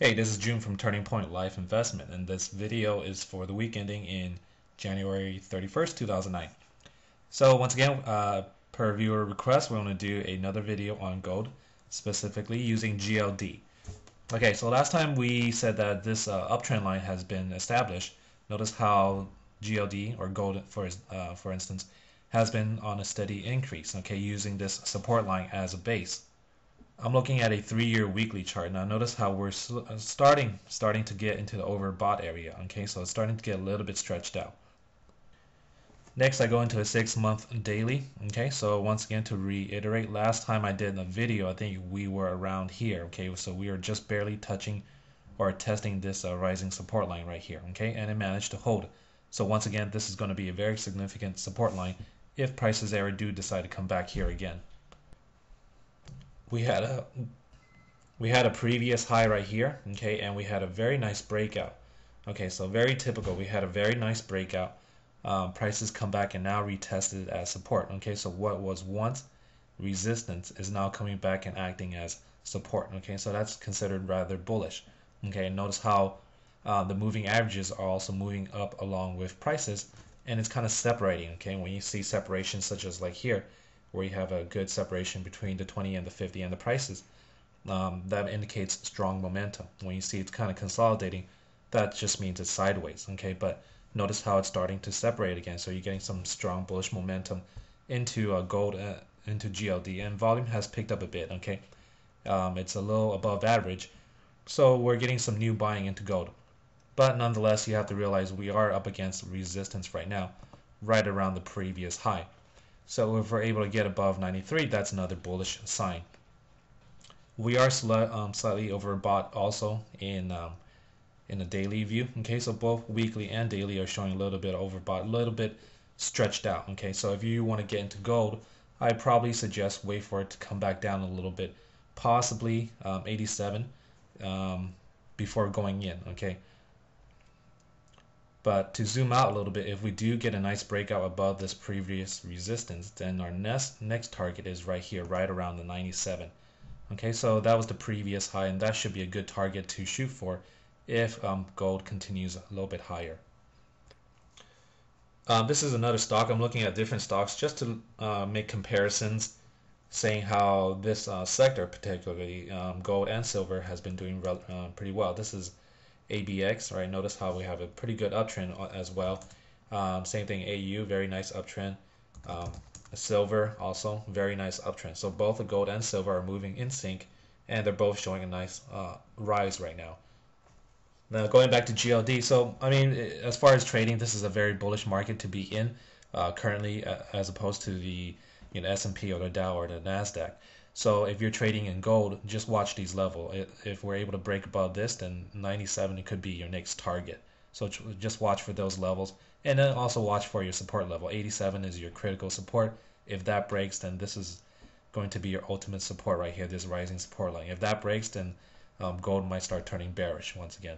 Hey, this is June from Turning Point Life Investment, and this video is for the week ending in January 31st, 2009. So once again, per viewer request, we're going to do another video on gold, specifically using GLD. Okay, so last time we said that this uptrend line has been established. Notice how GLD, or gold for instance, has been on a steady increase, okay, using this support line as a base. I'm looking at a 3-year weekly chart. Now notice how we're starting to get into the overbought area. Okay, so it's starting to get a little bit stretched out. Next, I go into a 6-month daily. Okay, so once again, to reiterate, last time I did a video, I think we were around here. Okay, so we are just barely touching or testing this rising support line right here. Okay, and it managed to hold. So once again, this is going to be a very significant support line if prices ever do decide to come back here again. We had a previous high right here, okay, and we had a very nice breakout. Okay, so very typical. We had a very nice breakout. Prices come back and now retested as support. Okay, so what was once resistance is now coming back and acting as support. Okay, so that's considered rather bullish. Okay, and notice how the moving averages are also moving up along with prices, and it's kind of separating. Okay, when you see separations such as like here, where you have a good separation between the 20 and the 50 and the prices, that indicates strong momentum. When you see it's kind of consolidating, that just means it's sideways. Okay, but notice how it's starting to separate again. So you're getting some strong bullish momentum into gold, into GLD, and volume has picked up a bit. Okay, it's a little above average, so we're getting some new buying into gold. But nonetheless, you have to realize we are up against resistance right now, right around the previous high. So if we're able to get above 93, that's another bullish sign. We are slightly overbought also in the daily view. Okay, so both weekly and daily are showing a little bit overbought, a little bit stretched out. Okay, so if you want to get into gold, I probably suggest wait for it to come back down a little bit, possibly 87 before going in. Okay. But to zoom out a little bit, if we do get a nice breakout above this previous resistance, then our next target is right here, right around the 97. Okay, so that was the previous high, and that should be a good target to shoot for if gold continues a little bit higher. This is another stock. I'm looking at different stocks just to make comparisons, saying how this sector, particularly gold and silver, has been doing pretty well. This is ABX, right? Notice how we have a pretty good uptrend as well. Same thing, AU, very nice uptrend. Silver also, very nice uptrend. So both the gold and silver are moving in sync, and they're both showing a nice rise right now. Now going back to GLD, so I mean, as far as trading, this is a very bullish market to be in currently, as opposed to the S&P or the Dow or the Nasdaq. So if you're trading in gold, just watch these levels. If we're able to break above this, then 97 it could be your next target. So just watch for those levels, and then also watch for your support level. 87 is your critical support. If that breaks, then this is going to be your ultimate support right here, this rising support line. If that breaks, then gold might start turning bearish once again.